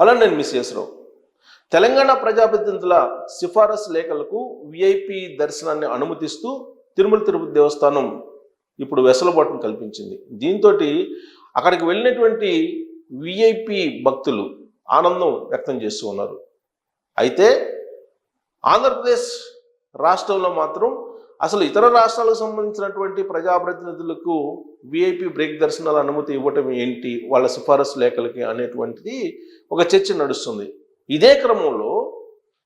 Hello, నేను miss రావు. తెలంగాణ ప్రజాప్రతినిధుల సిఫారసు లేఖలకు విఐపి దర్శనాన్ని అనుమతిస్తూ తిరుమల తిరుపతి దేవస్థానం ఇప్పుడు వెసులుబాటును కల్పించింది. దీంతో అక్కడికి వెళ్ళినటువంటి విఐపి భక్తులు ఆనందం వ్యక్తం చేస్తూ ఉన్నారు. అయితే ఆంధ్రప్రదేశ్ రాష్ట్రంలో మాత్రం అసలు ఇతర రాష్ట్రాలకు సంబంధించినటువంటి ప్రజాప్రతినిధులకు విఐపి బ్రేక్ దర్శనాల అనుమతి ఇవ్వటం ఏంటి, వాళ్ళ సిఫారసు లేఖలకి అనేటువంటిది ఒక చర్చ నడుస్తుంది. ఇదే క్రమంలో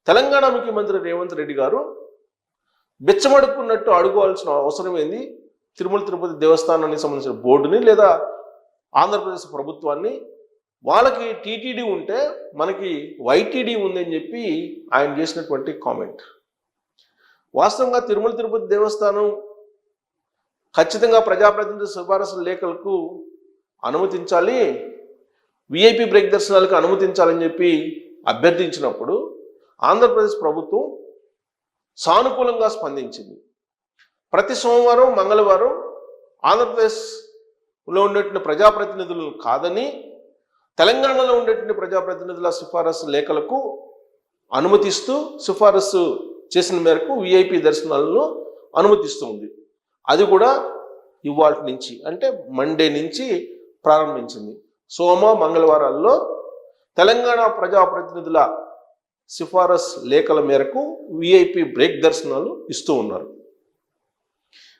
తెలంగాణ ముఖ్యమంత్రి రేవంత్ రెడ్డి గారు బెచ్చమడుకున్నట్టు అడుకోవాల్సిన అవసరం ఏంది, తిరుమల తిరుపతి దేవస్థానానికి సంబంధించిన బోర్డుని లేదా ఆంధ్రప్రదేశ్ ప్రభుత్వాన్ని, వాళ్ళకి టీటీడీ ఉంటే మనకి వైటీడీ ఉందని చెప్పి ఆయన చేసినటువంటి కామెంట్. వాస్తవంగా తిరుమల తిరుపతి దేవస్థానం ఖచ్చితంగా ప్రజాప్రతినిధి సిఫారసు లేఖలకు అనుమతించాలి, విఐపి బ్రేక్ దర్శనాలకు అనుమతించాలని చెప్పి అభ్యర్థించినప్పుడు ఆంధ్రప్రదేశ్ ప్రభుత్వం సానుకూలంగా స్పందించింది. ప్రతి సోమవారం మంగళవారం ఆంధ్రప్రదేశ్లో ఉండేటువంటి ప్రజాప్రతినిధులను కాదని తెలంగాణలో ఉండేటువంటి ప్రజాప్రతినిధుల సిఫారసు లేఖలకు అనుమతిస్తూ సిఫారసు చేసిన మేరకు విఐపి దర్శనాలను అనుమతిస్తుంది. అది కూడా ఇవాళ నుంచి అంటే మండే నుంచి ప్రారంభించింది. సోమ మంగళవారాల్లో తెలంగాణ ప్రజాప్రతినిధుల సిఫారసు లేఖల మేరకు విఐపి బ్రేక్ దర్శనాలు ఇస్తూ ఉన్నారు.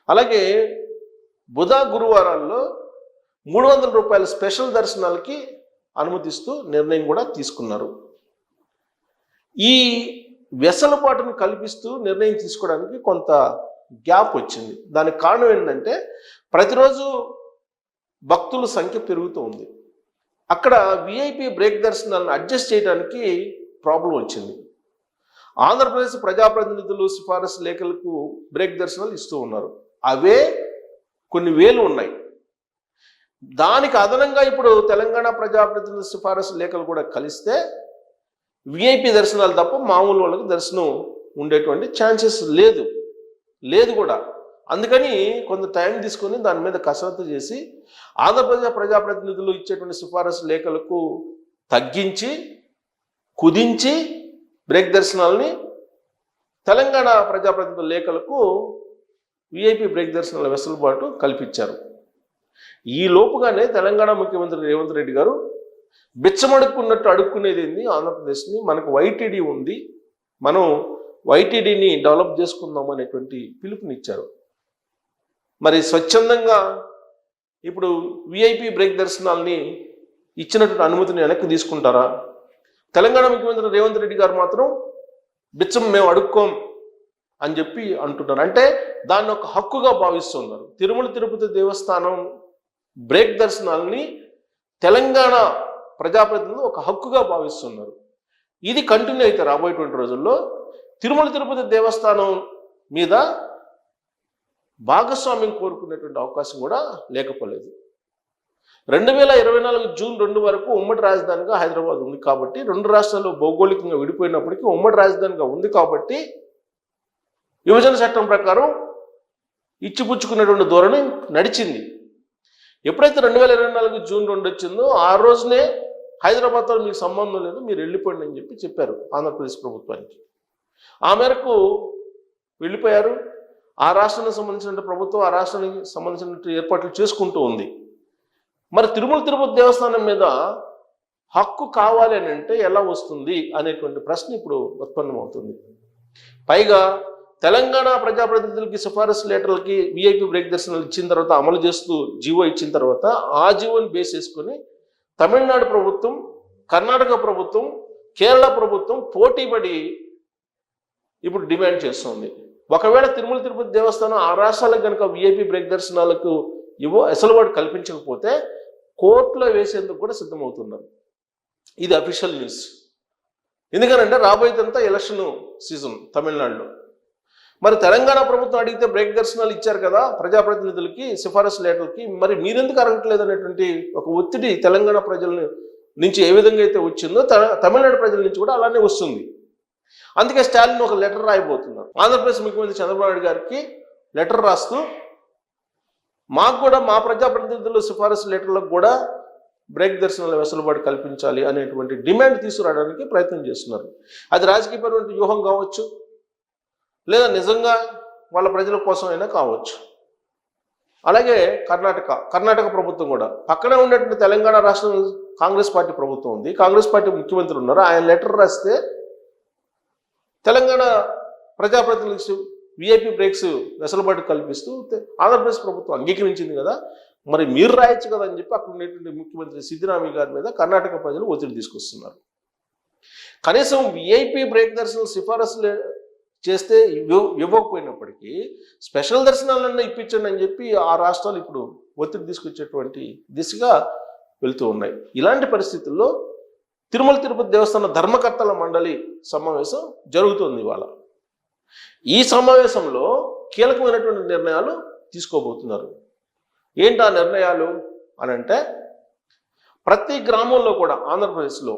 అలాగే బుధ గురువారాల్లో 300 రూపాయల స్పెషల్ దర్శనాలకి అనుమతిస్తూ నిర్ణయం కూడా తీసుకున్నారు. ఈ వెసులుబాటును కల్పిస్తూ నిర్ణయం తీసుకోవడానికి కొంత గ్యాప్ వచ్చింది. దానికి కారణం ఏంటంటే ప్రతిరోజు భక్తుల సంఖ్య పెరుగుతూ ఉంది. అక్కడ విఐపి బ్రేక్ దర్శనాలను అడ్జస్ట్ చేయడానికి ప్రాబ్లం వచ్చింది. ఆంధ్రప్రదేశ్ ప్రజాప్రతినిధులు సిఫారసు లేఖలకు బ్రేక్ దర్శనాలు ఇస్తూ ఉన్నారు. అవే కొన్ని వేలు ఉన్నాయి. దానికి అదనంగా ఇప్పుడు తెలంగాణ ప్రజాప్రతినిధుల సిఫారసు లేఖలు కూడా కలిస్తే విఐపి దర్శనాలు తప్ప మామూలు వాళ్ళకి దర్శనం ఉండేటువంటి ఛాన్సెస్ లేదు కూడా. అందుకని కొంత టైం తీసుకొని దాని మీద కసరత్తు చేసి ఆంధ్రప్రదేశ్ ప్రజాప్రతినిధులు ఇచ్చేటువంటి సిఫారసు లేఖలకు తగ్గించి కుదించి బ్రేక్ దర్శనాలని తెలంగాణ ప్రజాప్రతినిధుల లేఖలకు విఐపి బ్రేక్ దర్శనాల వెసులుబాటు కల్పించారు. ఈ లోపుగానే తెలంగాణ ముఖ్యమంత్రి రేవంత్ రెడ్డి గారు బిచ్చమడుక్కున్నట్టు అడుక్కునేది ఏంది ఆంధ్రప్రదేశ్ని, మనకు వైటీడీ ఉంది, మనం వైటీడీని డెవలప్ చేసుకుందాం అనేటువంటి పిలుపునిచ్చారు. మరి స్వచ్ఛందంగా ఇప్పుడు విఐపి బ్రేక్ దర్శనాల్ని ఇచ్చినటువంటి అనుమతిని వెనక్కి తీసుకుంటారా? తెలంగాణ ముఖ్యమంత్రి రేవంత్ రెడ్డి గారు మాత్రం బిచ్చం మేము అడుక్కోం అని చెప్పి అంటున్నారు. అంటే దాన్ని ఒక హక్కుగా భావిస్తున్నారు. తిరుమల తిరుపతి దేవస్థానం బ్రేక్ దర్శనాల్ని తెలంగాణ ప్రజాప్రతినిధులు ఒక హక్కుగా భావిస్తున్నారు. ఇది కంటిన్యూ అయితే రాబోయేటువంటి రోజుల్లో తిరుమల తిరుపతి దేవస్థానం మీద భాగస్వామ్యం కోరుకునేటువంటి అవకాశం కూడా లేకపోలేదు. 2024 జూన్ 2 వరకు ఉమ్మడి రాజధానిగా హైదరాబాద్ ఉంది కాబట్టి, రెండు రాష్ట్రాలు భౌగోళికంగా విడిపోయినప్పటికీ ఉమ్మడి రాజధానిగా ఉంది కాబట్టి విభజన చట్టం ప్రకారం ఇచ్చిపుచ్చుకునేటువంటి ధోరణి నడిచింది. ఎప్పుడైతే 2024 జూన్ 2 వచ్చిందో ఆ రోజునే హైదరాబాద్తో మీకు సంబంధం లేదు, మీరు వెళ్ళిపోండి అని చెప్పారు ఆంధ్రప్రదేశ్ ప్రభుత్వానికి. ఆ మేరకు వెళ్ళిపోయారు. ఆ రాష్ట్రానికి సంబంధించిన ప్రభుత్వం ఆ రాష్ట్రానికి సంబంధించిన ఏర్పాట్లు చేసుకుంటూ ఉంది. మరి తిరుమల తిరుపతి దేవస్థానం మీద హక్కు కావాలి అని అంటే ఎలా వస్తుంది అనేటువంటి ప్రశ్న ఇప్పుడు ఉత్పన్నమవుతుంది. పైగా తెలంగాణ ప్రజాప్రతినిధులకి సిఫారసు లెటర్లకి విఐపి బ్రేక్ దర్శనాలు ఇచ్చిన తర్వాత, అమలు చేస్తూ జీవో ఇచ్చిన తర్వాత ఆ జీవోని బేస్ చేసుకొని తమిళనాడు ప్రభుత్వం, కర్ణాటక ప్రభుత్వం, కేరళ ప్రభుత్వం పోటీపడి ఇప్పుడు డిమాండ్ చేస్తుంది. ఒకవేళ తిరుమల తిరుపతి దేవస్థానం ఆ రాష్ట్రాలకు కనుక విఐపి బ్రేక్ దర్శనాలకు వెసులుబాటు కల్పించకపోతే కోర్టులో వేసేందుకు కూడా సిద్ధమవుతున్నారు. ఇది అఫీషియల్ న్యూస్. ఎందుకనంటే రాబోయేదంతా ఎలక్షన్ సీజన్ తమిళనాడులో. మరి తెలంగాణ ప్రభుత్వం అడిగితే బ్రేక్ దర్శనాలు ఇచ్చారు కదా ప్రజాప్రతినిధులకి, సిఫారసు లేఖలకి, మరి మీరెందుకు అడగట్లేదు అనేటువంటి ఒక ఒత్తిడి తెలంగాణ ప్రజల నుంచి ఏ విధంగా అయితే వచ్చిందో తమిళనాడు ప్రజల నుంచి కూడా అలానే వస్తుంది. అందుకే స్టాలిన్ ఒక లెటర్ రాయబోతున్నారు. ఆంధ్రప్రదేశ్ ముఖ్యమంత్రి చంద్రబాబు నాయుడు గారికి లెటర్ రాస్తూ మాకు కూడా మా ప్రజాప్రతినిధుల సిఫారసు లెటర్లకు కూడా బ్రేక్ దర్శనాల వెసులుబాటు కల్పించాలి అనేటువంటి డిమాండ్ తీసుకురావడానికి ప్రయత్నం చేస్తున్నారు. అది రాజకీయపరమైన వ్యూహం కావచ్చు, లేదా నిజంగా వాళ్ళ ప్రజల కోసం అయినా కావచ్చు. అలాగే కర్ణాటక ప్రభుత్వం కూడా, పక్కనే ఉన్నటువంటి తెలంగాణ రాష్ట్రం కాంగ్రెస్ పార్టీ ప్రభుత్వం ఉంది, కాంగ్రెస్ పార్టీ ముఖ్యమంత్రి ఉన్నారు. ఆయన లెటర్ రాస్తే తెలంగాణ ప్రజాప్రతినిధులకు విఐపి బ్రేక్స్ వెసులుబాటు కల్పిస్తూ ఆంధ్రప్రదేశ్ ప్రభుత్వం అంగీకరించింది కదా, మరి మీరు రాయొచ్చు కదా అని చెప్పి అక్కడ ఉన్నటువంటి ముఖ్యమంత్రి సిద్దిరామయ్య గారి మీద కర్ణాటక ప్రజలు ఒత్తిడి తీసుకొస్తున్నారు. కనీసం విఐపి బ్రేక్ దర్శనాలు సిఫారసులు చేస్తే ఇవ్వకపోయినప్పటికీ స్పెషల్ దర్శనాలన్నా ఇప్పించండి అని చెప్పి ఆ రాష్ట్రాలు ఇప్పుడు ఒత్తిడి తీసుకొచ్చేటువంటి దిశగా వెళ్తూ ఉన్నాయి. ఇలాంటి పరిస్థితుల్లో తిరుమల తిరుపతి దేవస్థాన ధర్మకర్తల మండలి సమావేశం జరుగుతుంది ఇవాళ. ఈ సమావేశంలో కీలకమైనటువంటి నిర్ణయాలు తీసుకోబోతున్నారు. ఏంటి ఆ నిర్ణయాలు అని అంటే, ప్రతి గ్రామంలో కూడా ఆంధ్రప్రదేశ్లో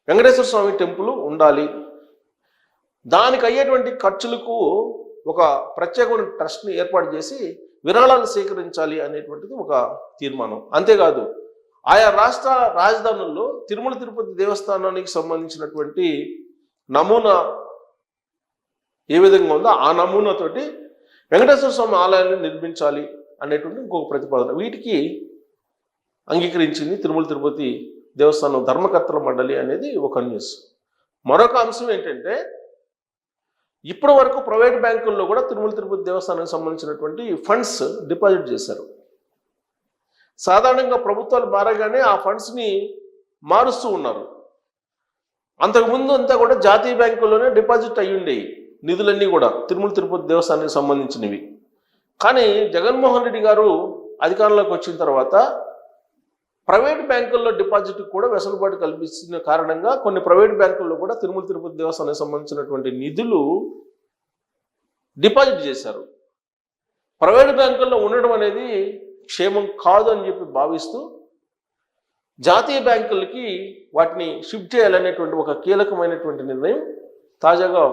వెంకటేశ్వర స్వామి టెంపుల్ ఉండాలి, దానికి అయ్యేటువంటి ఖర్చులకు ఒక ప్రత్యేకమైన ట్రస్ట్ని ఏర్పాటు చేసి విరాళాలు సేకరించాలి అనేటువంటిది ఒక తీర్మానం. అంతేకాదు ఆయా రాష్ట్ర రాజధానుల్లో తిరుమల తిరుపతి దేవస్థానానికి సంబంధించినటువంటి నమూనా ఏ విధంగా ఉందో ఆ నమూనాతోటి వెంకటేశ్వర స్వామి ఆలయాన్ని నిర్మించాలి అనేటువంటి ఇంకొక ప్రతిపాదన. వీటికి అంగీకరించింది తిరుమల తిరుపతి దేవస్థానం ధర్మకర్తల మండలి అనేది ఒక న్యూస్. మరొక అంశం ఏంటంటే, ఇప్పటి వరకు ప్రైవేట్ బ్యాంకుల్లో కూడా తిరుమల తిరుపతి దేవస్థానానికి సంబంధించినటువంటి ఫండ్స్ డిపాజిట్ చేశారు. సాధారణంగా ప్రభుత్వాలు మారగానే ఆ ఫండ్స్ని మారుస్తూ ఉన్నారు. అంతకుముందు అంతా కూడా జాతీయ బ్యాంకుల్లోనే డిపాజిట్ అయ్యుండేవి నిధులన్నీ కూడా తిరుమల తిరుపతి దేవస్థానానికి సంబంధించినవి. కానీ జగన్మోహన్ రెడ్డి గారు అధికారంలోకి వచ్చిన తర్వాత ప్రైవేట్ బ్యాంకుల్లో డిపాజిట్ కూడా వెసులుబాటు కల్పించిన కారణంగా కొన్ని ప్రైవేట్ బ్యాంకుల్లో కూడా తిరుమల తిరుపతి దేవస్థానానికి సంబంధించినటువంటి నిధులు డిపాజిట్ చేశారు. ప్రైవేట్ బ్యాంకుల్లో ఉండడం అనేది క్షేమం కాదు అని చెప్పి భావిస్తూ జాతీయ బ్యాంకులకి వాటిని షిఫ్ట్ చేయాలనేటువంటి ఒక కీలకమైనటువంటి నిర్ణయం తాజాగా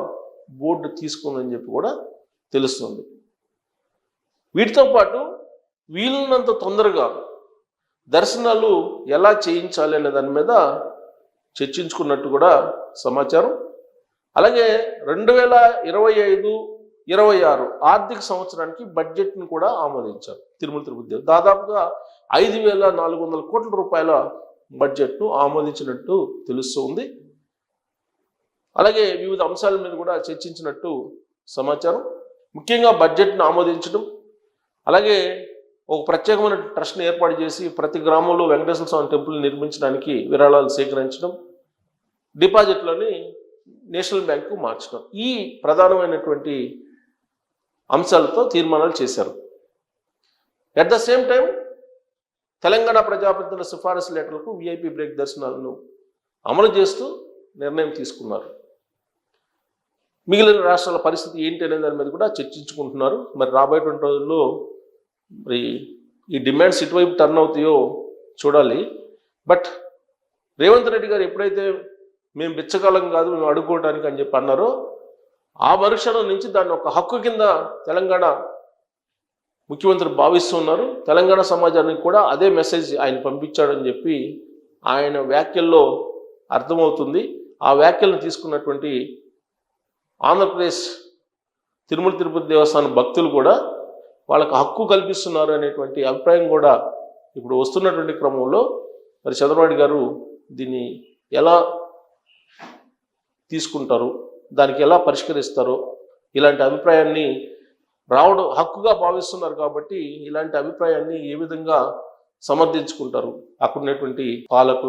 బోర్డు తీసుకుందని చెప్పి కూడా తెలుస్తుంది. వీటితో పాటు వీలున్నంత తొందరగా దర్శనాలు ఎలా చేయించాలి అనే దాని మీద చర్చించుకున్నట్టు కూడా సమాచారం. అలాగే 2025-26 ఆర్థిక సంవత్సరానికి బడ్జెట్ను కూడా ఆమోదించారు తిరుమల తిరుపతి. దాదాపుగా 5,400 కోట్ల రూపాయల బడ్జెట్ను ఆమోదించినట్టు తెలుస్తుంది. అలాగే వివిధ అంశాల మీద కూడా చర్చించినట్టు సమాచారం. ముఖ్యంగా బడ్జెట్ను ఆమోదించడం, అలాగే ఒక ప్రత్యేకమైన ట్రస్ట్ని ఏర్పాటు చేసి ప్రతి గ్రామంలో వెంకటేశ్వర స్వామి టెంపుల్ నిర్మించడానికి విరాళాలు సేకరించడం, డిపాజిట్లని నేషనల్ బ్యాంకు మార్చడం, ఈ ప్రధానమైనటువంటి అంశాలతో తీర్మానాలు చేశారు. At the same time Telangana ప్రజాప్రతినిధుల సిఫారసు లెటర్లకు విఐపి బ్రేక్ దర్శనాలను అమలు చేస్తూ నిర్ణయం తీసుకున్నారు. మిగిలిన రాష్ట్రాల పరిస్థితి ఏంటి అనే దాని మీద కూడా చర్చించుకుంటున్నారు. మరి రాబోయేటువంటి రోజుల్లో మరి ఈ డిమాండ్స్ ఇటువైపు టర్న్ అవుతాయో చూడాలి. బట్ రేవంత్ రెడ్డి గారు ఎప్పుడైతే మేము బిచ్చకాలం కాదు మేము అడుక్కోవడానికి అని చెప్పి అన్నారో, ఆ మరుక్షణం నుంచి దాన్ని ఒక హక్కు కింద తెలంగాణ ముఖ్యమంత్రి భావిస్తున్నారు. తెలంగాణ సమాజానికి కూడా అదే మెసేజ్ ఆయన పంపించాడని చెప్పి ఆయన వ్యాఖ్యల్లో అర్థమవుతుంది. ఆ వ్యాఖ్యలను తీసుకున్నటువంటి ఆంధ్రప్రదేశ్ తిరుమల తిరుపతి దేవస్థానం భక్తులు కూడా వాళ్ళకు హక్కు కల్పిస్తున్నారు అనేటువంటి అభిప్రాయం కూడా ఇప్పుడు వస్తున్నటువంటి క్రమంలో మరి చంద్రబాబు గారు దీన్ని ఎలా తీసుకుంటారు, దానికి ఎలా పరిష్కరిస్తారో, ఇలాంటి అభిప్రాయాన్ని రావడం హక్కుగా భావిస్తున్నారు కాబట్టి ఇలాంటి అభిప్రాయాన్ని ఏ విధంగా సమర్థించుకుంటారు అక్కడ ఉన్నటువంటి పాలకులు